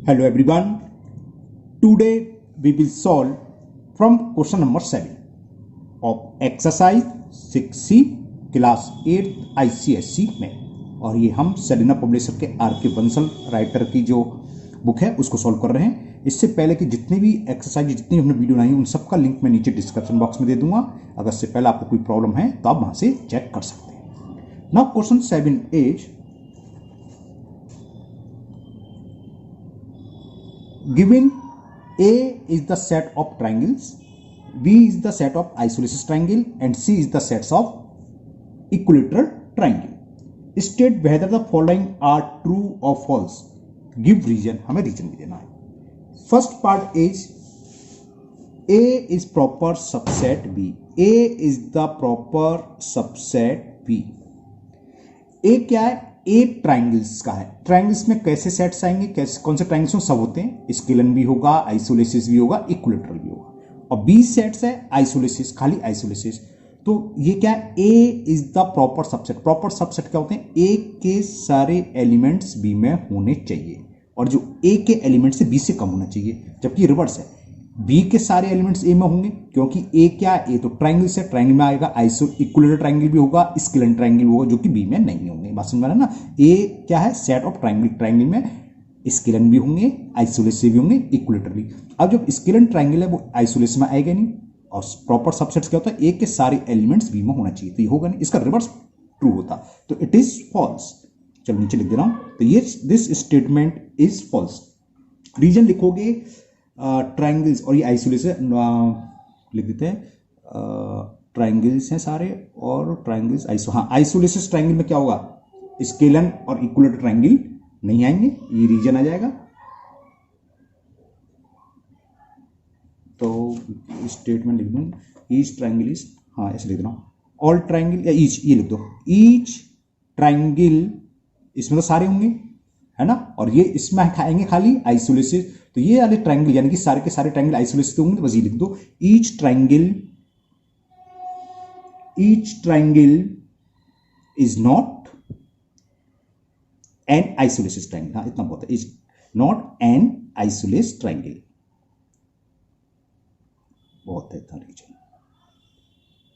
Hello everyone. Today we will solve from question number 7 of exercise 6C class 8 ICSE में, और ये हम Selina publisher के R K. Bansal writer की जो बुक है उसको सॉल्व कर रहे हैं। इससे पहले कि जितनी भी एक्सरसाइज जितनी हमने वीडियो बनाई उन सबका लिंक मैं नीचे डिस्क्रिप्शन बॉक्स में दे दूंगा। अगर इससे पहले आपको कोई प्रॉब्लम है तो आप वहां से चेक कर सकते हैं। Now question 7 is given A is the set of triangles, B is the set of isosceles triangle and C is the sets of equilateral triangle. State whether the following are true or false. Give reason. हमें reason भी देना है। First part is A is proper subset B. A is the proper subset B. A क्या है? ए triangles का है। Triangles में कैसे सेट्स आएंगे, कैसे कौन से ट्राइंगल्स में सब होते हैं, स्केलन भी होगा, आइसोलेसिस भी होगा, इक्विलेटरल भी होगा। और बी सेट्स है आइसोलेसिस, खाली आइसोलेसिस। तो ये क्या है? A is the proper subset. Proper subset क्या होते हैं? ए के सारे एलिमेंट्स बी में होने चाहिए और जो ए के एलिमेंट से बी से कम होना चाहिए, जबकि रिवर्स है, बी के सारे एलिमेंट्स ए में होंगे, क्योंकि ए क्या है? ए तो ट्राइंगल से, ट्राइंगल में आएगा आइसो इक्विलेटरल ट्राइंगल भी होगा, स्केलन ट्राइंगल होगा, जो कि बी में नहीं होंगे। बात समझ में आ रहा है ना? ए क्या है? Set of triangle. ट्राइंगल में स्केलन भी होंगे, आइसोलेसिस भी होंगे, इक्विलेटरल भी। अब जब स्केलन ट्राइंगल है वो आइसोलेसिस में आएगा नहीं, और प्रॉपर सबसेट्स क्या होता है? ए के सारे एलिमेंट्स बी में होना चाहिए, तो ये होगा नहीं। इसका रिवर्स ट्रू होता, तो इट इज फॉल्स। चलो नीचे लिख दे रहा हूं, तो ये this statement is false. Reason लिखोगे ट्राइंगल्स और ये आइसोलेशन लिख देते हैं, ट्राइंगल्स हैं सारे और ट्राइंगल्स आइसोलेसिस ट्राइंगल में क्या होगा? स्केलन और इक्विलेटरल ट्राइंगल नहीं आएंगे, ये रीजन आ जाएगा। तो स्टेटमेंट लिख दूं, ईच ट्राइंगल इज, ऐसे लिख रहा हूं, ऑल ट्राइंगल या ईच, ये लिख दो, ईच ट्राइंगल, इसमें तो सारे होंगे है ना, और ये इसमें आएंगे खाली आइसोलेसिस। तो ये वाले ट्राइंगल यानी कि सारे के सारे ट्राइंगल आइसोलेसिस होंगे, तो बस ये लिख दो, each triangle is not an isosceles triangle. हाँ, इतना बहुत है, is not an isosceles triangle. बहुत है इतना रीजन।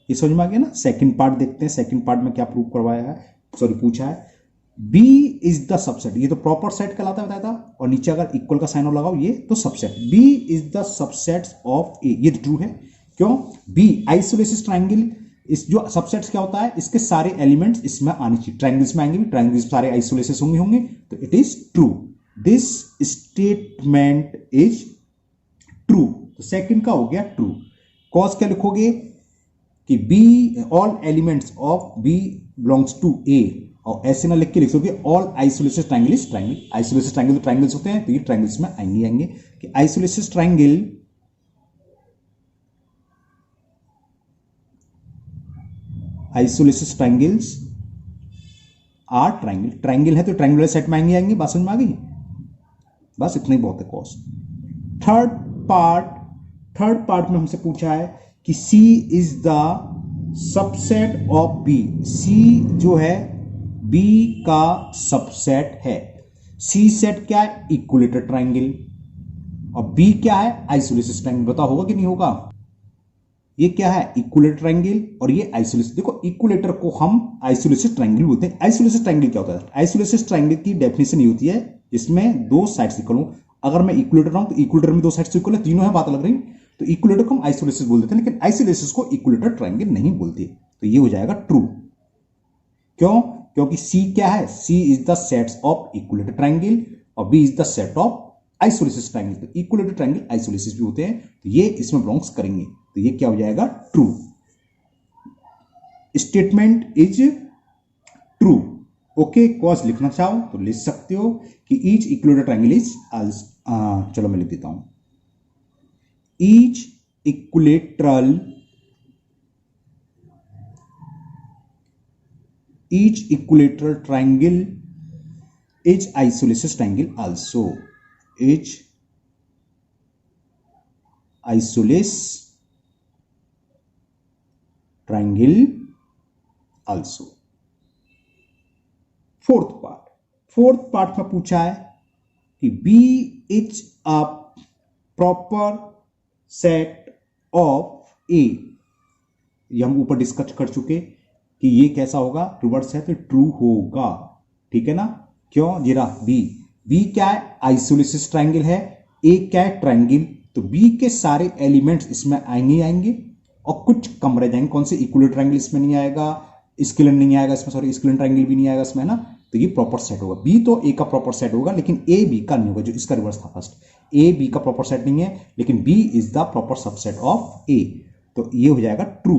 ये समझ में आ गया ना? सेकंड पार्ट देखते हैं, सेकंड पार्ट में क्या प्रूव करवाया है, सॉरी पूछा है। B इज द सबसेट, ये तो प्रॉपर सेट कहलाता बताया था, और नीचे अगर इक्वल का साइन और लगाओ ये तो subset. B is the subset of A, ये ट्रू है। क्यों? B आइसोलेसिस ट्राइंगल, इस जो सबसेट्स क्या होता है, इसके सारे एलिमेंट्स इसमें आने चाहिए, ट्राइंगल्स में आएंगे भी, ट्राइंगल्स सारे आइसोलेसिस होंगे, तो it is true. This statement is true. तो सेकंड का हो गया ट्रू। कॉज क्या लिखोगे कि B all elements of B belongs to A, और ऐसे ना लिख के लिख दोगे all isosceles triangle is triangle. Isosceles triangle तो ट्राइंगल्स होते हैं, तो ये ट्राइंगल्स में आएंगे कि isosceles triangle triangles are triangle. Triangle है तो ट्राइंगुलर सेट में आएंगे। बात समझ में आ गई? बस इतना ही बहुत है कॉस। थर्ड पार्ट में हमसे पूछा है कि C is the subset of B। C जो है B का सबसेट है। C सेट क्या है? इक्विलेटरल ट्राइंगल, और B क्या है? Isosceles triangle. बताओ होगा कि नहीं होगा? ये क्या है? इक्विलेटरल ट्राइंगल, और ये आइसोलेसिस। देखो इक्विलेटर को हम आइसोलेसिस ट्राइंगल बोलते हैं। आइसोलेसिस ट्राइंगल क्या होता है? आइसोलेसिस ट्राइंगल की डेफिनेशन ये होती है जिसमें दो साइड्स इक्वल हो। अगर मैं इक्विलेटर हूं तो इक्विलेटर में दो साइड्स इक्वल है, तीनों है, बात लग रही, तो इक्विलेटर को हम आइसोलेसिस बोल देते हैं, लेकिन आइसोलेसिस को इक्विलेटरल ट्राइंगल नहीं बोलते। तो ये हो जाएगा ट्रू। क्यों? क्योंकि C क्या है? C is the sets of equilateral triangle और B is the set of isosceles triangle. तो इक्विलेटरल ट्राइंगल आइसोलेसिस भी होते हैं, तो ये इसमें बिलोंग्स करेंगे, तो ये क्या हो जाएगा? True. Statement is true. Okay, cause लिखना चाहो तो लिख सकते हो कि ईच इक्विलेटरल ट्राइंगल इज, चलो मैं लिख देता हूं, each equilateral triangle is isosceles triangle also. Is isosceles triangle also. Fourth part में पूछा है कि B is a proper set of A, ये हम ऊपर डिस्कस कर चुके कि ये कैसा होगा, रिवर्स है तो ट्रू होगा, ठीक है ना। क्यों, जीरा बी, बी क्या है, आइसोलिसिस ट्रायंगल है, ए क्या है, ट्रायंगल, तो बी के सारे एलिमेंट्स इसमें आएंगे आएंगे और कुछ कम रह जाएंगे। कौन से, इक्विलेटरल ट्रायंगल इसमें नहीं आएगा, स्केलन नहीं आएगा इसमें, सॉरी स्केलन ट्रायंगल भी नहीं आएगा इसमें, है ना। तो ये प्रॉपर सेट होगा, बी तो ए का प्रॉपर सेट होगा लेकिन ए बी का नहीं होगा, जो इसका रिवर्स था फर्स्ट, ए बी का प्रॉपर सेट नहीं है लेकिन B is the proper subset of A, तो ये हो जाएगा ट्रू।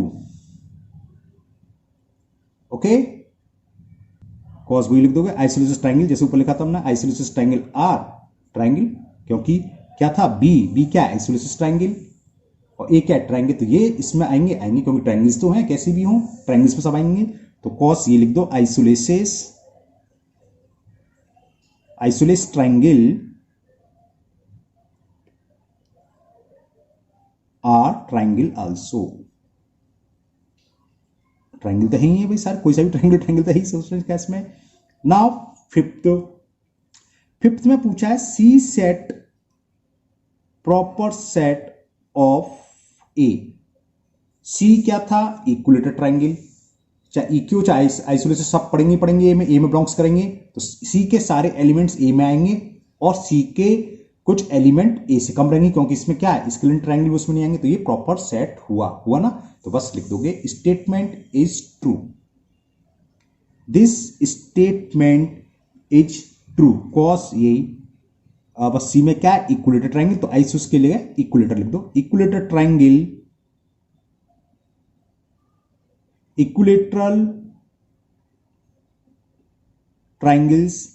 ओके, कॉस बी लिख दोगे, आइसोलिसिस ट्रायंगल जैसे ऊपर लिखा था हमने, आइसोलिसिस ट्रायंगल आर ट्रायंगल, क्योंकि क्या था, बी बी क्या है, आइसोलिसिस ट्रायंगल, और ए क्या है, ट्रायंगल, तो ये इसमें आएंगे आएंगे क्योंकि ट्रायंगल्स तो हैं कैसी भी हों, ट्रायंगल्स में सब आएंगे। तो कॉस ये लिख दो, isosceles triangle are triangle also, triangle तो ही है भाई सर, कोई सा भी ट्रायंगल तो ही सोचने का इसमें। नाउ फिफ्थ में पूछा है सी सेट प्रॉपर सेट ऑफ ए, सी क्या था, इक्विलेटर ट्रायंगल, चाहे इक्यू चाहे आइसोलेशन सब पढ़ेंगे ए में बिलोंग्स करेंगे, तो सी के सारे एलिमेंट्स ए में आएंगे और सी के कुछ एलिमेंट ए से कम रहेंगे क्योंकि इसमें क्या है, स्केलेटल ट्रायंगल उसमें नहीं आएंगे, तो ये प्रॉपर सेट हुआ ना। तो बस लिख दोगे statement is true, this statement is true, cos ये बस सी में क्या है, इक्विलेटर ट्रायंगल, तो आइसोस के लिए इक्विलेटर लिख दो, equilateral triangles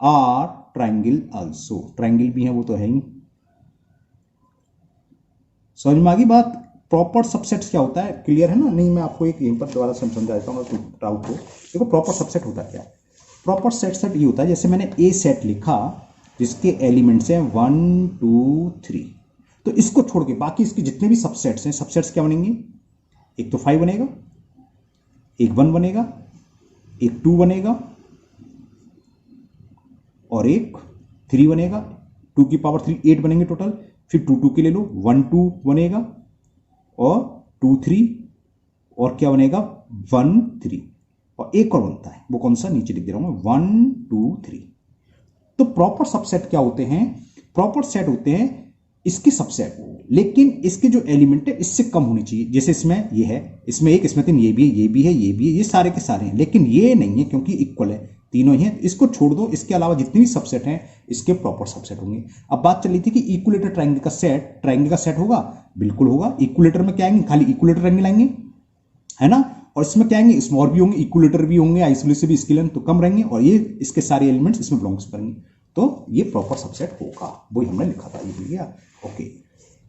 are triangle also, triangle भी है वो तो है ही। समझ में आ गई बात, प्रॉपर सबसेट्स क्या होता है, क्लियर है ना। नहीं मैं आपको एक यहीं पर दोबारा समझा देता हूँ डाउट को। देखो प्रॉपर सबसेट होता है क्या, प्रॉपर सेट ये होता है, जैसे मैंने ए सेट लिखा जिसके एलिमेंट्स हैं 1 2 3, तो इसको छोड़ के बाकी इसके जितने भी सबसेट्स हैं, सबसेट्स क्या बनेंगे, एक तो 5 बनेगा, एक 1 बनेगा, एक 2 बनेगा और एक 3 बनेगा, 2 की पावर 3 8 बनेंगे टोटल, फिर 2 2 के ले लो, 1 2 बनेगा और 2 3 और क्या बनेगा 1 3 और एक और बनता है, वो कौन सा, नीचे लिख दे रहा हूं मैं, 1 2 3। तो प्रॉपर सबसेट क्या होते हैं, प्रॉपर सेट होते हैं इसके सबसेट, लेकिन इसके जो एलिमेंट है इससे कम होनी चाहिए, जैसे इसमें ये है, इसमें एक, इसमें 3, ये भी है, ये भी है, ये भी है, ये सारे के सारे हैं, लेकिन ये नहीं है क्योंकि इक्वल है, तीनों ही हैं, इसको छोड़ दो, इसके अलावा जितने भी सबसेट हैं इसके प्रॉपर सबसेट होंगे। अब बात चल रही थी कि इक्विलेटर ट्रायंगल का सेट होगा, बिल्कुल होगा। इक्विलेटर में क्या आएंगे, खाली इक्विलेटर ट्रायंगल आएंगे, है ना, और इसमें क्या आएंगे, इसमें और भी होंगे, इक्विलेटर भी होंगे, आइसोलेशन भी, स्केलन तो कम रहेंगे, और ये इसके सारे एलिमेंट्स इसमें बिलोंग्स करेंगे, तो ये प्रॉपर सबसेट होगा, वही हमने लिखा था, ये भूल गया। ओके,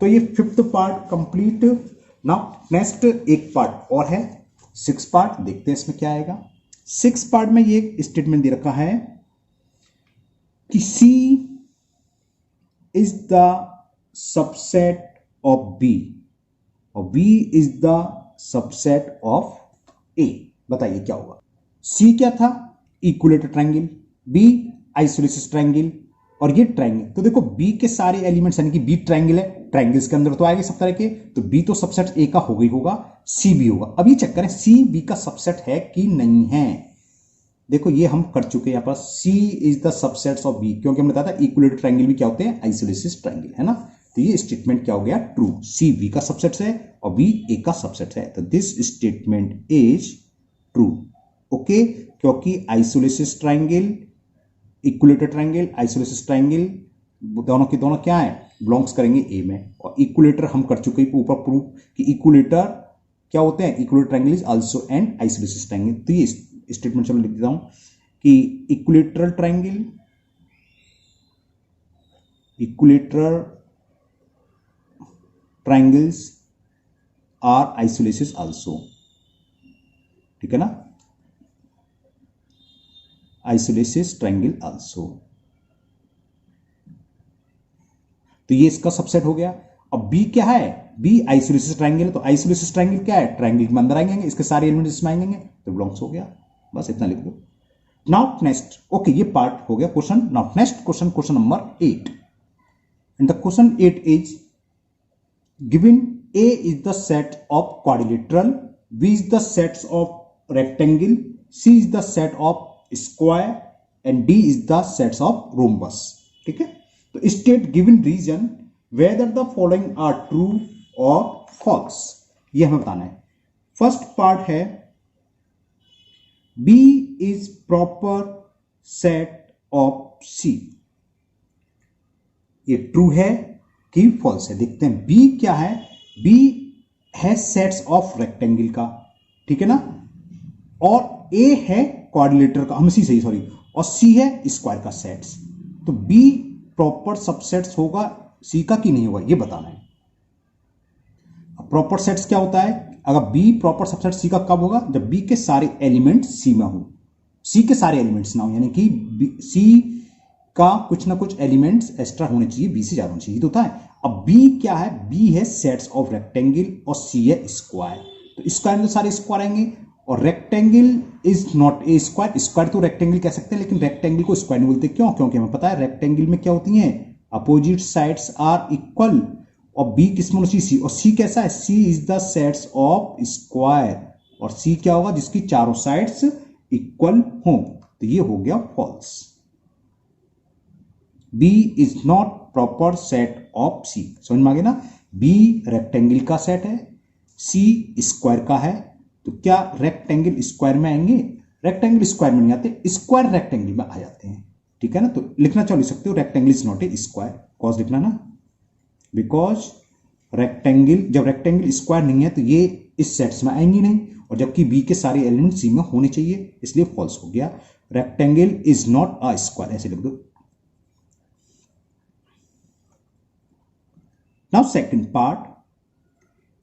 तो ये 5th part complete. Now next एक पार्ट और है, 6 पार्ट, देखते हैं इसमें क्या आएगा। 6 पार्ट में ये स्टेटमेंट दे रखा है कि C is the subset of B और B is the subset of A. बताइए क्या होगा, सी क्या था, equilateral triangle, B isosceles triangle और ये ट्रायंगल। तो देखो बी के सारे एलिमेंट्स यानी कि बी ट्रायंगल है, ट्रायंगल्स के अंदर तो आएंगे सब तरह के, तो बी तो सबसेट ए का हो गई होगा, सी भी होगा। अब ये चेक करें सी बी का सबसेट है कि नहीं है। देखो ये हम कर चुके हैं यहां पर, C is the subsets of B, क्योंकि हमने बताया था इक्विलेटर ट्रायंगल भी क्या होते हैं, आइसोलेसिस ट्रायंगल, है ना। तो ये स्टेटमेंट क्या हो गया, ट्रू, सी बी का सबसेट है और बी ए का सबसेट है, तो this statement is true. Okay, क्योंकि isosceles triangle, equilateral triangle, isosceles triangle दोनों के दोनों क्या है, बिलोंग्स करेंगे ए में, और इक्विलेटर हम कर चुके हैं ऊपर प्रूफ कि इक्विलेटर क्या होते हैं, equilateral triangle is also an isosceles triangle. तो ये स्टेटमेंट चलो लिख देता हूं कि equilateral triangles are isosceles also, ठीक है ना, आइसोलेसिस ट्रायंगल आल्सो। तो ये इसका सबसेट हो गया। अब बी क्या है, बी आइसोलेसिस ट्रायंगल, तो आइसोलेसिस ट्रायंगल क्या है, ट्रायंगल के अंदर आएंगे, इसके सारे एलिमेंट इसमें आएंगे, तो बिलोंग्स हो गया, बस इतना लिख दो। नाउ नेक्स्ट, ओके ये पार्ट हो गया question. Now next question, question number 8. And the question 8 is given A is the set of quadrilateral, B is the sets of rectangle, C is the set of square and D is the sets of rhombus. ठीक है, तो state given region whether the following are true or false, ये हमें बताना है. First part है B is proper set of C, ये true है कि फॉल्स है. देखते हैं B क्या है. B है सेट्स ऑफ रेक्टेंगल का, ठीक है ना, और A है क्वाड्रिलेटर का, हम सही सॉरी, और C है स्क्वायर का सेट्स. तो B प्रॉपर सबसेट्स होगा C का कि नहीं होगा, ये बताना है. प्रॉपर सेट्स क्या होता है, अगर B प्रॉपर सबसेट C का कब होगा, जब B के सारे एलिमेंट्स C में हो, C के सारे एलिमेंट्स ना हो, यानी कि C का कुछ ना कुछ एलिमेंट्स एक्स्ट्रा होने चाहिए, B से ज्यादा होने चाहिए, तो होता है. अब B क्या है, B है सेट्स ऑफ रेक्टेंगल और C है स्क्वायर. तो स्क्वायर में तो सारे स्क्वायर आएंगे, और rectangle is not a square. Square तो रेक्टेंगल कह सकते हैं, लेकिन रेक्टेंगल को स्क्वायर नहीं बोलते. क्यों? क्योंकि हमें पता है रेक्टेंगल में क्या होती हैं, अपोजिट साइड्स आर इक्वल, और B किसमें होना चाहिए, C, और C कैसा है, C is the sets of square, और C क्या होगा, जिसकी चारों साइड्स इक्वल हो. तो ये हो गया false. B is not proper set of C. समझ में आ गया ना. B रेक्टेंगल का सेट है, C स्क्वायर का है. तो क्या रेक्टेंगल स्क्वायर में आएंगे, रेक्टेंगल स्क्वायर में नहीं आते, स्क्वायर रेक्टेंगल में आ जाते हैं. ठीक है ना. तो लिखना चाहो लिख सकते हो, rectangle is not a square. Cause लिखना ना, बिकॉज रेक्टेंगल, जब रेक्टेंगल स्क्वायर नहीं है तो ये इस सेट्स में आएंगी नहीं, और जबकि B के सारे एलिमेंट C में होने चाहिए, इसलिए फॉल्स हो गया. Rectangle is not a square, ऐसे लिख दो. Now second part.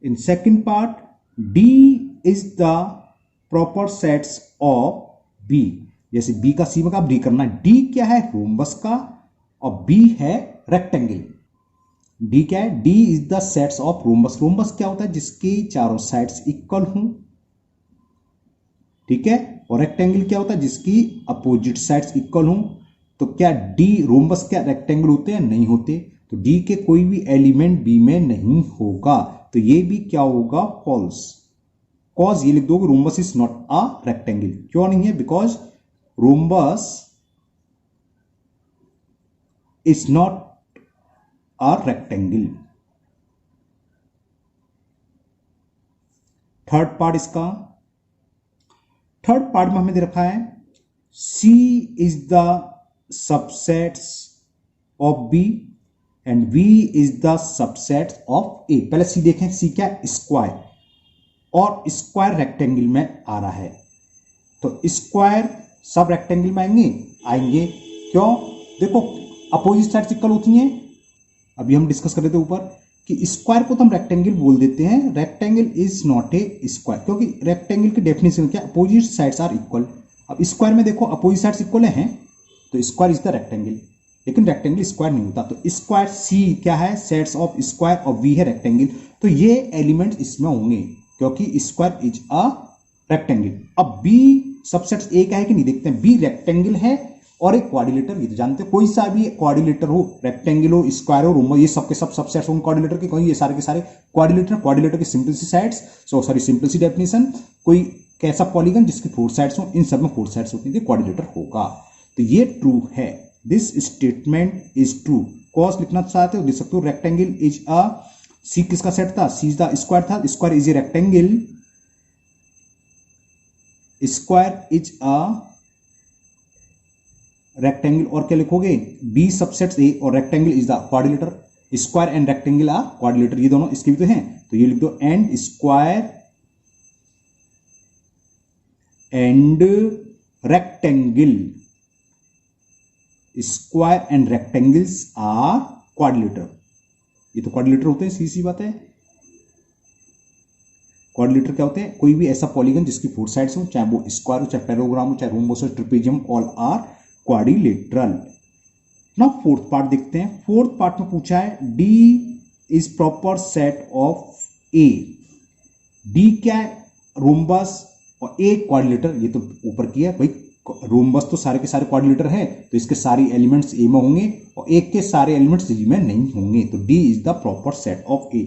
In second part, D is the proper sets of B. जैसे B का C में का D करना है. D क्या है, रोम्बस का, और B है रेक्टेंगल. D क्या है, D is the sets of rhombus. Rhombus क्या होता है, जिसके चारों साइड्स इक्वल हों, ठीक है, और रेक्टेंगल क्या होता है, जिसकी अपोजिट साइड्स इक्वल हों. तो क्या D रोम्बस क्या रेक्टेंगल होते हैं, नहीं होते. तो D के कोई भी एलिमेंट B में नहीं होगा, तो ये भी क्या होगा, फॉल्स. कॉज ये लिख दोगे, rhombus is not a rectangle. क्यों नहीं है, because rhombus is not a rectangle. Third part इसका, थर्ड पार्ट में हमें दे रखा है C is the subsets of B and V is the subset of A. पहले C देखें, C क्या है, स्क्वायर, और स्क्वायर रेक्टेंगल में आ रहा है. तो स्क्वायर सब रेक्टेंगल में आएंगे, आएंगे. क्यों, देखो अपोजिट साइड्स इक्वल होती हैं. अभी हम डिस्कस कर रहे थे ऊपर कि स्क्वायर को तो हम रेक्टेंगल बोल देते हैं. Rectangle is not a square, क्योंकि रेक्टेंगल की डेफिनेशन क्या, अपोजिट साइड्स आर इक्वल. अब स्क्वायर में देखो अपोजिट साइड्स इक्वल हैं, तो स्क्वायर इज द रेक्टेंगल, लेकिन रेक्टेंगल स्क्वायर नहीं होता. तो स्क्वायर C क्या है, सेट्स ऑफ स्क्वायर, और V है रेक्टेंगल. तो ये एलिमेंट इसमें होंगे, क्योंकि स्क्वायर इज अ रेक्टेंगल. अब B सबसेट्स A का है कि नहीं, देखते हैं. B रेक्टेंगल है और एक क्वाड्रिलेटर, ये तो जानते हैं. कोई सा भी क्वाड्रिलेटर हो, रेक्टेंगल हो, स्क्वायर हो, रोम्बस, ये सबके सब सबसेट्स होंगे क्वाड्रिलेटर के. कोई ये सारे के सारे क्वाड्रिलेटर, क्वाड्रिलेटर की सिंपल सी साइड्स, सिंपल सी डेफिनेशन, कोई कैसा पॉलीगन जिसकी 4 साइड्स हो, इन सब में 4 साइड्स होती है, क्वाड्रिलेटर होगा. तो ये ट्रू है. This statement is true. Cause लिखना चाहते हो लिख सकते हो, रेक्टेंगल इज अ, C किसका सेट था, C इज द स्क्वायर था, square is a rectangle, square is a rectangle. और क्या लिखोगे, B सबसेट्स A और rectangle is the quadrilateral. Square and rectangle are quadrilateral, ये दोनों इसके भी तो हैं. तो ये लिख दो, and square and rectangle, square and rectangles are quadrilateral. ये तो क्वाड्रिलेटर होते हैं, सीधी बात है. क्वाड्रिलेटर क्या होते हैं, कोई भी ऐसा पॉलीगन जिसकी 4 साइड्स हो, चाहे वो स्क्वायर हो, चाहे पैराग्राम हो, चाहे रोम्बस हो, trapezium, all are quadrilateral. Now fourth part देखते हैं. फोर्थ पार्ट में पूछा है D is proper set of A. D क्या है, रोम्बस, और A क्वाड्रिलेटर. ये तो ऊपर किया भाई, रोम्बस तो सारे के सारे क्वाड्रिलेटर है, तो इसके सारे एलिमेंट्स ए में होंगे और एक के सारे एलिमेंट्स डी में नहीं होंगे, तो D is the proper set of A,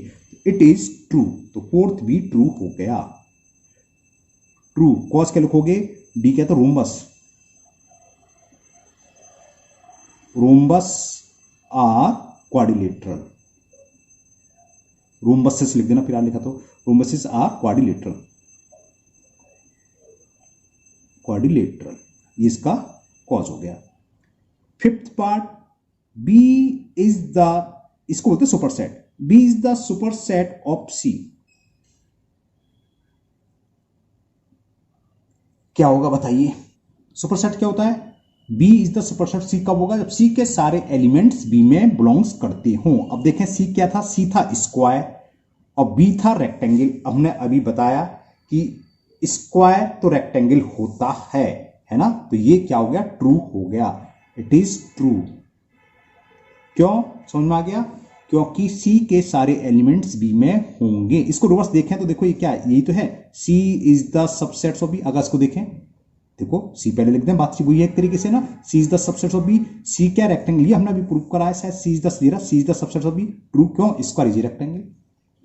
it is true. तो फोर्थ भी ट्रू हो गया। ट्रू कॉस क्या लिखोगे, डी क्या, तो rhombus, rhombus are quadrilateral, rhombuses लिख देना, फिर आ लिखा तो रोम्बसेस आर क्वाड्रिलेटरल, क्वाड्रिलेटरल, ये इसका कॉज हो गया। Fifth part, B is the, इसको बोलते हैं superset, B is the superset of C. क्या होगा बताइए, सुपरसेट क्या होता है, B is the superset C कब होगा, जब सी के सारे एलिमेंट्स बी में बिलोंग्स करते हों। अब देखें सी क्या था, सी था स्क्वायर और बी था रेक्टेंगल। हमने अभी बताया कि स्क्वायर तो रेक्टेंगल होता है ना, तो ये क्या हो गया, ट्रू हो गया, इट इज ट्रू। क्यों, समझ में आ गया, क्योंकि सी के सारे एलिमेंट्स बी में होंगे। इसको रिवर्स देखें तो देखो ये क्या है, यही तो है, C is the subsets of B. अगर इसको देखें, देखो सी पहले लिखते हैं, बात हुई है एक तरीके से ना, C is the subsets of B, C क्या रेक्टेंगल, ये हमने अभी प्रूव कराया शायद, C is the C is the subsets of B, true, क्यों, स्क्वायर इज रेक्टेंगल।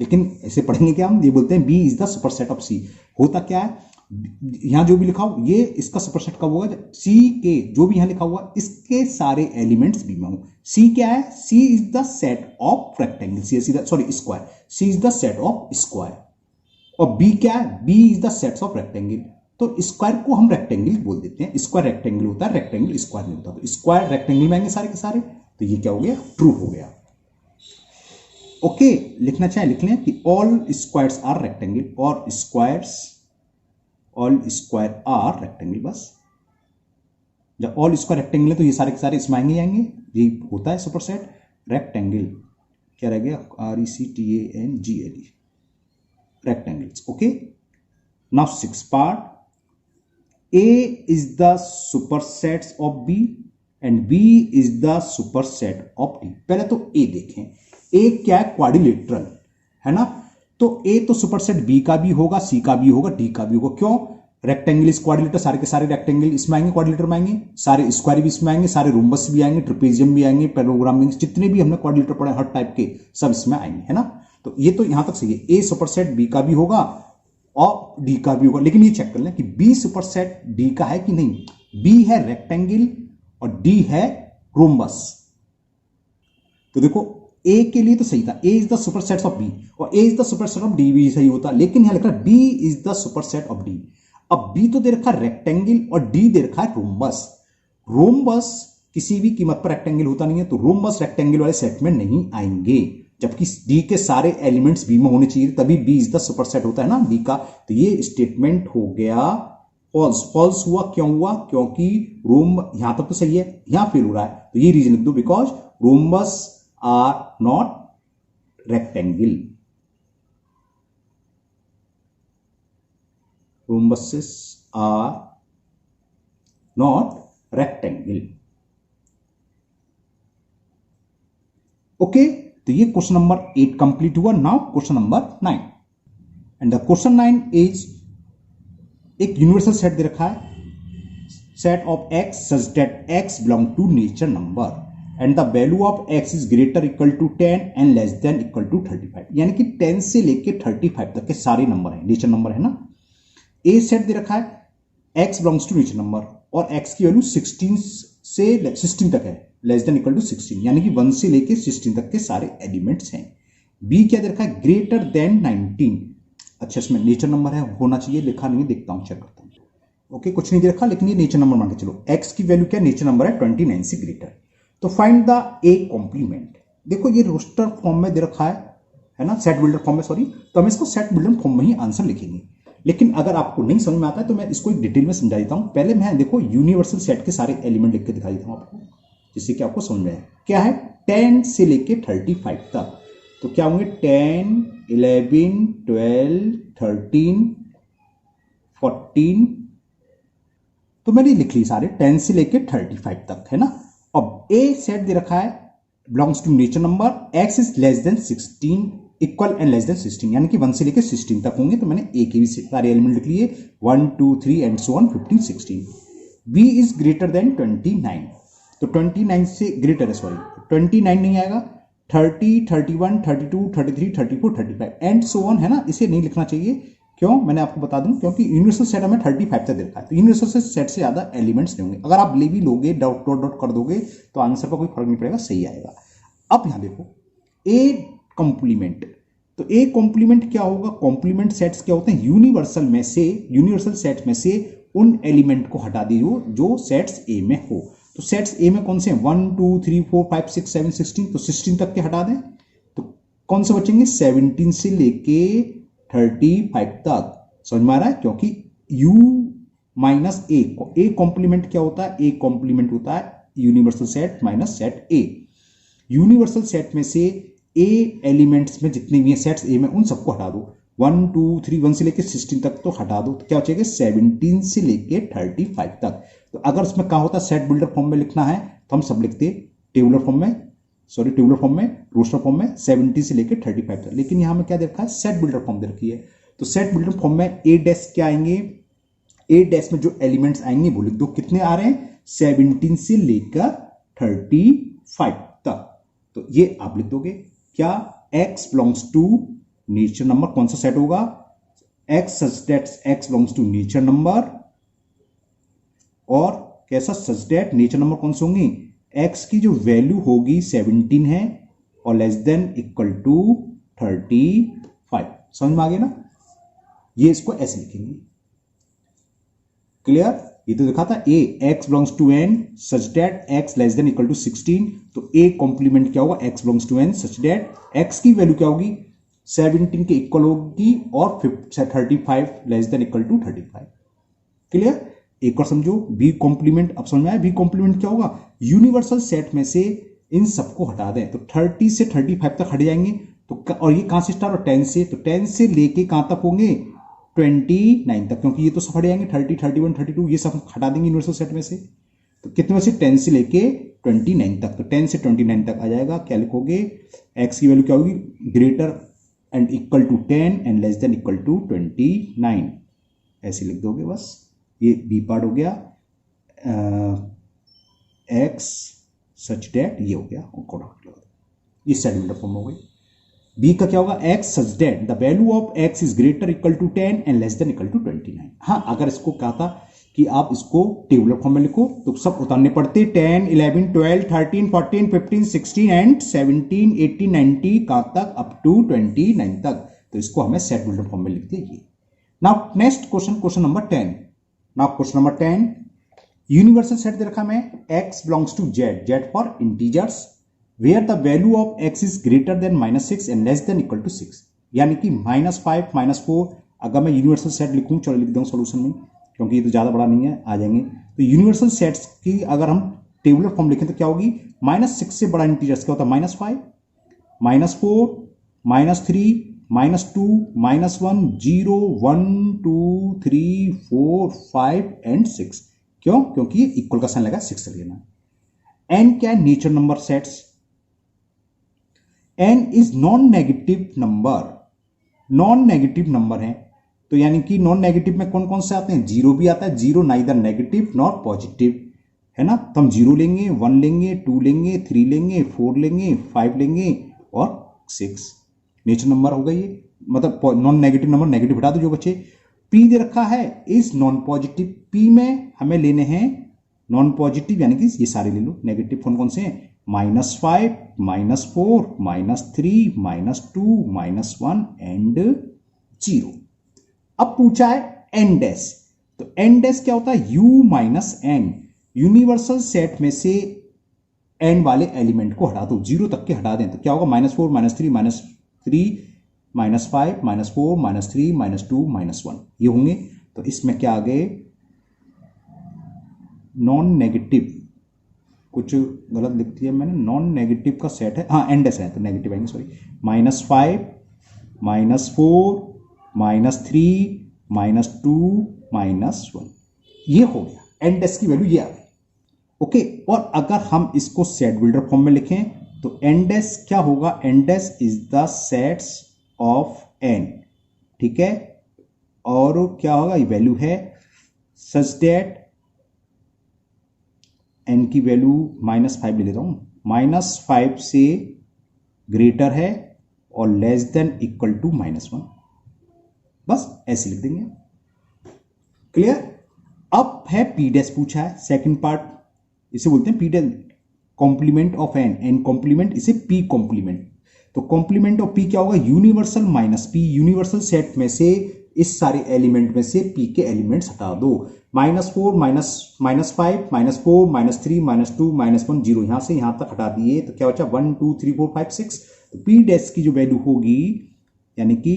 लेकिन ऐसे पढ़ेंगे क्या हम, ये बोलते हैं B is the superset of C. होता क्या है, यहां जो भी लिखा हो ये इसका सुपरसेट कब होगा, सी के जो भी यहां लिखा हुआ इसके सारे एलिमेंट्स बी में हो। सी क्या है, C is the set of rectangle, sorry square, C is the set of square, और बी क्या है, B is the sets of rectangle. तो स्क्वायर को हम रेक्टेंगल बोल देते हैं, स्क्वायर रेक्टेंगल होता है, रेक्टेंगल स्क्वायर नहीं होता, तो स्क्वायर रेक्टेंगल में आएंगे सारे के सारे, तो ये क्या हो गया, ट्रू हो गया। ओके, लिखना चाहे लिख लें कि ऑल स्क्वायर्स आर रेक्टेंगल, और squares, all square are rectangle. बस जब ऑल स्क्वायर रेक्टेंगल है तो ये सारे के सारे इसमें आएंगे, ये होता है सुपरसेट रेक्टेंगल। क्या रह गया, RECTANGLE, rectangles. Okay, now six part, A is the supersets of B and B is the superset of D। पहले तो A देखें, A क्या है, क्वाड्रिलेटरल है ना, तो A तो सुपरसेट B का भी होगा, C का भी होगा, D का भी होगा। क्यों, रेक्टेंगल इस क्वाड्रिलेटर, सारे के सारे रेक्टेंगल इसमें आएंगे, क्वाड्रिलेटर में आएंगे, सारे स्क्वायर भी इसमें आएंगे, सारे रोम्बस भी आएंगे, ट्रेपेजियम भी आएंगे, पैरेललोग्राम भी, जितने भी हमने क्वाड्रिलेटर पढ़े हर टाइप के सब इसमें आएंगे, है ना। तो ये तो यहां तक सही है, A सुपरसेट B का भी होगा और डी का भी होगा, लेकिन ये चेक कर लें कि बी सुपरसेट डी का है कि नहीं। बी है रेक्टेंगल और डी है रोम्बस, तो देखो ए के लिए तो सही था, A is the superset of B, और A is the superset of D भी सही होता, लेकिन यहां लिखा है B is the superset of D. अब बी तो दे रखा है रेक्टेंगल और डी दे रखा है रोम्बस। रोम्बस किसी भी कीमत पर रेक्टेंगल होता नहीं है, तो रोम्बस रेक्टेंगल वाले सेट में नहीं आएंगे, जबकि डी के सारे एलिमेंट्स बी में होने चाहिए, तभी बी इज द सुपरसेट होता है ना डी का। तो ये स्टेटमेंट हो गया फॉल्स। फॉल्स हुआ, क्यों हुआ, क्योंकि रोम यहां तक तो सही है, यहां फेल हो रहा है, तो ये रीजन लिख दो, because rhombus are not rectangle, rhombuses are not rectangle. Okay, तो ये क्वेश्चन नंबर 8 कंप्लीट हुआ। Now question number 9, and the question 9 is, एक यूनिवर्सल सेट दे रखा है, set of x such that x belong to nature number and the value of x is greater equal to 10 and less than equal to 35, यानी कि 10 से लेके 35 तक के सारे नंबर हैं, नेचर नंबर है ना। ए सेट दे रखा है x belongs to nature number और x की वैल्यू 16 से 16 तक है, लेस देन इक्वल टू 16, यानी कि 1 से लेके 16 तक के सारे एलिमेंट्स हैं। बी क्या दे रखा है, ग्रेटर देन 19। अच्छा, इसमें नेचर नंबर है, होना चाहिए, लिखा नहीं, देखता हूं, चेक करता हूं। ओके, कुछ नहीं दे रखा, लेकिन ये नेचर नंबर मान के चलो। x की वैल्यू क्या, नेचर नंबर है 29 से ग्रेटर। तो फाइंड द ए कॉम्प्लीमेंट। देखो ये रोस्टर फॉर्म में दे रखा है ना, सेट बिल्डर फॉर्म में, सॉरी, तो हम इसको सेट बिल्डर फॉर्म में ही आंसर लिखेंगे। लेकिन अगर आपको नहीं समझ में आता है तो मैं इसको एक डिटेल में समझा देता हूं। पहले मैं देखो यूनिवर्सल सेट के सारे एलिमेंट लिख के दिखा देता हूं आपको, जिससे कि आपको समझ में आए। क्या है, 10 से लेके 35 तक, तो क्या होंगे, 10, 11, 12, 13, 14, तो मैंने लिख ली सारे 10 से लेके 35 तक, है ना। अब ए सेट दे रखा है, belongs to nature number, x is less than 16, equal and less than 16, यानी कि 1 से लेके 16 तक होंगे, तो मैंने ए के भी सारे एलिमेंट लिख लिए, 1, 2, 3 and so on 15, 16। b is greater then 29, तो 29 से ग्रेटर है, सॉरी 29 नहीं आएगा, 30, 31, 32, 33, 34, 35 एंड सो ऑन, है ना। इसे नहीं लिखना चाहिए, क्यों, मैंने आपको बता दूं, क्योंकि यूनिवर्सल सेट हमें 35 तक देखा है, तो यूनिवर्सल सेट से ज्यादा एलिमेंट्स नहीं होंगे। अगर आप ले भी लोगे, डॉट डॉट डॉट कर दोगे तो आंसर पर कोई फर्क नहीं पड़ेगा, सही आएगा। अब यहां देखो ए कॉम्प्लीमेंट, तो ए कॉम्प्लीमेंट क्या होगा, कॉम्प्लीमेंट सेट्स क्या होते हैं, यूनिवर्सल सेट में से उन एलिमेंट को हटा दीजिए जो सेट्स ए में हो। तो सेट्स ए में कौन से हैं, 1 2 3 4 5 6 7 16, तो 16 तक के हटा दें तो कौन से बचेंगे, 17 से लेके 35 तक। समझ में आ रहा है, क्योंकि u माइनस ए कॉम्प्लीमेंट क्या होता है, ए कॉम्प्लीमेंट होता है यूनिवर्सल सेट माइनस सेट ए। यूनिवर्सल सेट में से ए एलिमेंट्स में जितने भी हैं सेट्स ए में, उन सबको हटा दो, 1 2 3 1 से लेके 16 तक तो हटा दो, तो क्या बचेगा 17 से लेके 35 तक। तो अगर इसमें कहा होता सेट बिल्डर फॉर्म में लिखना है तो हम सब लिखते टेबुलर फॉर्म में, रोस्टर फॉर्म में 70 से लेके 35 तक, लेकिन यहां में क्या दे रखा है, सेट बिल्डर फॉर्म दे रखी है। तो सेट बिल्डर फॉर्म में ए डैश क्या आएंगे, ए डैश में जो एलिमेंट्स आएंगे वो लिख दो, कितने आ रहे हैं, 17 से लेकर 35 तक। तो ये आप लिख दोगे क्या, x belongs to nature number, कौन सा सेट होगा, x such that x belongs to nature number, और कैसा, सच दैट नेचर नंबर कौन से होंगे, x की जो वैल्यू होगी 17 है और लेस देन इक्वल टू 35। समझ में आ गया ना, ये इसको ऐसे लिखेंगे, क्लियर। ये तो दिखा था A x belongs to n such that x less than equal to 16, तो ए कॉम्प्लीमेंट क्या होगा, x belongs to n such that x की वैल्यू क्या होगी, 17 के इक्वल होगी और 35 less than equal to 35। Clear. एक और समझो, बी कॉम्प्लीमेंट, अब समझ में आया, बी कॉम्प्लीमेंट क्या होगा, यूनिवर्सल सेट में से इन सबको हटा दें, तो 30 से 35 तक हट जाएंगे, तो और ये कहां से स्टार्ट हो, 10 से, तो 10 से लेके कहां तक होंगे, 29 तक, क्योंकि ये तो सब हट जाएंगे, 30 31 32 ये सब हटा देंगे यूनिवर्सल सेट में से। तो कितने में से, 10 से लेके 29 तक, तो 10 से 29 तक आ जाएगा। क्या लिखोगे, x की वैल्यू क्या होगी, greater and equal to 10 and less than equal to 29, ऐसे लिख दोगे बस। ये बी पार्ट हो गया, x सच डेट, ये हो गया, ये सेट बिल्डर फॉर्म हो गई। बी का क्या होगा, x such that the value of x is greater equal to 10 and less than equal to 29। हाँ, अगर इसको कहा था कि आप इसको टेबुलर फॉर्म में लिखो तो सब उतारने पड़ते, 10 11 12 13 14 15 16 एंड 17 18 19 कहां तक, अप टू 29 तक, तो इसको हमें सेट बिल्डर फॉर्म में लिखते हैं। Now next question, question number 10। Now question number 10, universal set दे रखा मैं, x belongs to z, z for integers, where the value of x is greater than -6 and less than equal to 6, यानी कि -5 -4। अगर मैं यूनिवर्सल सेट लिखूं, चलो लिख दूं सोल्यूशन में, क्योंकि ये तो ज्यादा बड़ा नहीं है, आ जाएंगे। तो यूनिवर्सल सेट्स की अगर हम टेबुलर फॉर्म लिखें तो क्या होगी, -6 से बड़ा इंटीजर्स क्या होता है, -5 -4 -3 -2 -1 0 1 2 3 4 5 एंड 6। क्यों, क्योंकि ये इक्वल का साइन लगा, 6 लेना। एन क्या है, nature number sets, N is non negative number, non negative number है, तो यानी कि नॉन नेगेटिव में कौन कौन से आते हैं, जीरो भी आता है, zero neither negative nor positive, है ना। तो हम 0 लेंगे, 1 लेंगे, 2 लेंगे, 3 लेंगे, 4 लेंगे, 5 लेंगे और 6 नेचर नंबर होगा ये, मतलब नॉन नेगेटिव नंबर, नेगेटिव हटा दो जो बचे। पी दे रखा है इज नॉन पॉजिटिव, पी में हमें लेने हैं नॉन पॉजिटिव, यानी कि ये सारे ले लो। नेगेटिव कौन कौन से हैं, -5 -4 -3 -2 -1 एंड 0। अब पूछा है एन डैश, तो एन डैश क्या होता है, u minus N, universal set में से एन वाले एलिमेंट को हटा दो, 0 तक के हटा दें, तो क्या होगा, -4 -3 -3 -5 -4 -3 -2 -1 ये होंगे। तो इसमें क्या आ गए, नॉन नेगेटिव, कुछ गलत लिख दिया मैंने, नॉन नेगेटिव का सेट है, हाँ एन डैश है तो नेगेटिव आएंगे, सॉरी, -5 -4 -3 -2 -1 ये हो गया, एन डैश की वैल्यू ये आ गई। ओके, और अगर हम इसको सेट बिल्डर फॉर्म में लिखें तो एन डैश क्या होगा, N dash is the sets of N, ठीक है, और क्या होगा, ये वैल्यू है सच दैट n की वैल्यू -5 ले लेता हूं, -5 से ग्रेटर है और लेस देन इक्वल टू -1, बस ऐसे लिख देंगे। क्लियर। अब है पी डैश पूछा है, सेकंड पार्ट, इसे बोलते हैं P dash complement of N complement, इसे पी कॉम्प्लीमेंट। तो कॉम्प्लीमेंट ऑफ पी क्या होगा, universal minus P, universal set में से इस सारे एलिमेंट में से पी के एलिमेंट्स हटा दो, -4 -5 -4 -3 -2 -1 0, यहां से यहां तक हटा दिए तो क्या बचा 1 2 3 4 5 6। तो पी डैश की जो वैल्यू होगी यानी कि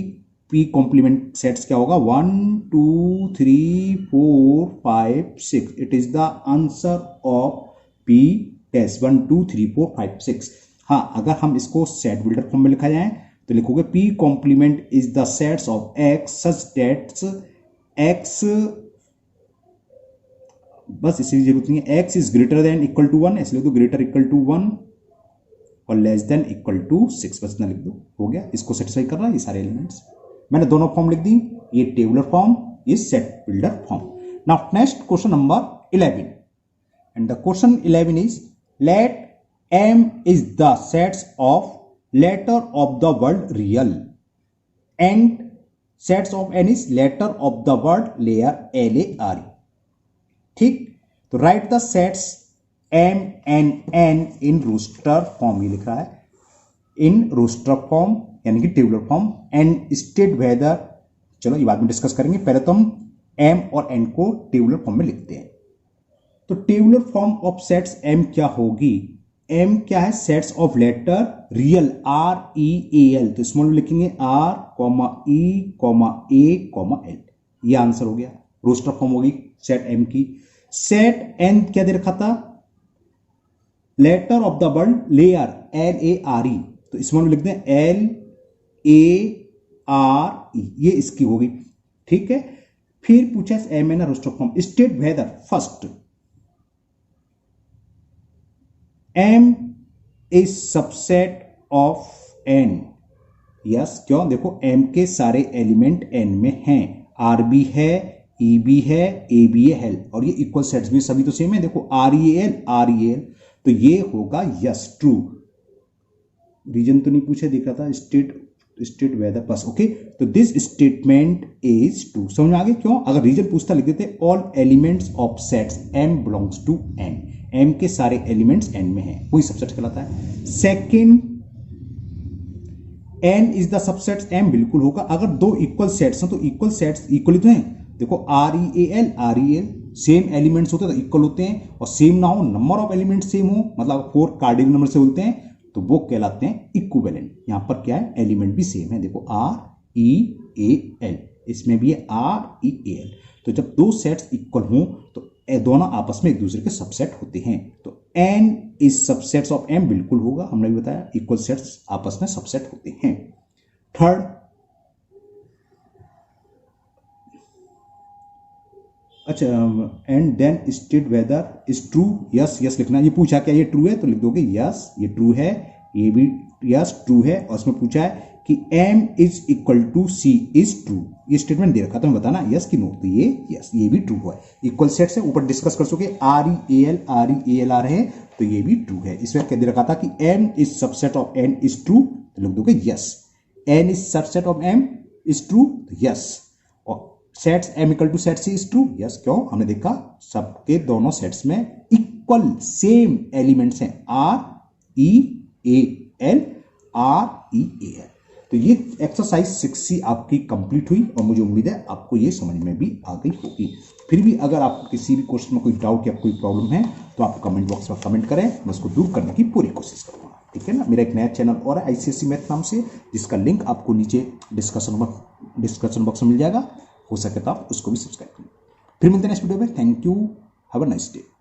पी कॉम्प्लीमेंट सेट्स क्या होगा 1 2 3 4 5 6, it is the answer of P dash 1 2 3 4 5 6। हाँ, अगर हम इसको सेट बिल्डर फॉर्म में लिखा जाए तो लिखोगे P complement is the sets of X such that X, बस इसी जरूरत नहीं है, X is greater than equal to 1, इसलिए तो ग्रेटर इक्वल टू 1 और लेस देन इक्वल टू 6, बस ना लिख दो, हो गया। इसको सेटिस्फाई कर रहा है ये सारे एलिमेंट्स। मैंने दोनों फॉर्म लिख दी, ये टेबुलर फॉर्म, ये set builder form. Now next question number 11, and the question 11 is let M is the sets of letter of the word real and sets of n is letter of the word layer LARE। ठीक, तो write the sets M and N in roster form, ये लिख रहा है in roster form यानी कि tabular form, and state whether, चलो ये बाद में डिस्कस करेंगे, पहले तो हम M और N को टेबुलर फॉर्म में लिखते हैं। तो tabular form of sets M क्या होगी, M क्या है, sets of letter real REAL, तो स्मॉल में लिखेंगे R, E, A, ये आंसर हो गया, रोस्टर फॉर्म होगी सेट M की। सेट N क्या दे रखा था, letter of the word layer LARE, तो स्मॉल में लिखते हैं LARE, ये इसकी होगी। ठीक है, फिर पूछा M N roster form, state whether first M is subset of N, yes, क्यों, देखो M के सारे एलिमेंट N में हैं, R भी है, E भी है, A भी है, और ये इक्वल सेट्स भी सभी तो सेम है, देखो REAL, तो ये होगा यस ट्रू। रीजन तो नहीं पूछे, दिख रहा था स्टेट वेदर बस, ओके। तो दिस स्टेटमेंट इज ट्रू, समझ में आ गया क्यों, अगर रीजन पूछता लिख देते all elements of sets M belongs to N, M के सारे एलिमेंट्स N में हैं, वही सबसेट कहलाता है। Second, N is the subset M, बिल्कुल होगा, अगर दो इक्वल सेट्स हैं तो इक्वल सेट्स इक्वली तो हैं, देखो REAL सेम एलिमेंट्स होते हैं तो इक्वल होते हैं, और सेम ना हो, नंबर ऑफ एलिमेंट्स सेम हो, मतलब 4 कार्डिनल नंबर से बोलते हैं, तो वो कहलाते हैं इक्विवेलेंट। यहां पर क्या है, एलिमेंट भी सेम है, देखो REAL, इसमें भी है REAL। तो जब दो सेट्स इक्वल हों तो दोनों आपस में एक दूसरे के सबसेट होते हैं, तो N is subsets of M, बिल्कुल होगा, हमने भी बताया इक्वल सेट्स आपस में सबसेट होते हैं। थर्ड, अच्छा, and then state whether is true, yes लिखना, ये पूछा क्या ये ट्रू है तो लिख दोगे यस ये ट्रू है, ये भी यस ट्रू है, और इसमें पूछा है कि M is equal to C is true, ये स्टेटमेंट दे रखा था, मैं बताना यस कि नो, तो ये यस, ये भी ट्रू है, इक्वल सेट से ऊपर डिस्कस कर चुके, REAL आ रहे हैं, तो ये भी ट्रू है। इसमें क्या दे रखा था कि M is subset of N is true, तो लिख दोगे yes, N is subset of M is true, yes, और sets M equal to set C is true, yes, क्यों, हमने देखा सबके दोनों सेट्स में इक्वल सेम एलिमेंट्स हैं, REAL। तो ये एक्सरसाइज 6C आपकी कंप्लीट हुई, और मुझे उम्मीद है आपको ये समझ में भी आ गई होगी। फिर भी अगर आपको किसी भी क्वेश्चन में कोई डाउट या कोई प्रॉब्लम है तो आप कमेंट बॉक्स में कमेंट करें, मैं उसको दूर करने की पूरी कोशिश करूंगा, ठीक है ना। मेरा एक नया चैनल और है ICSE मैथ नाम से, जिसका लिंक आपको नीचे डिस्कशन बॉक्स में मिल जाएगा, हो सके तो आप उसको भी सब्सक्राइब करें। फिर मिलते हैं नेक्स्ट वीडियो में, thank you, have a nice day.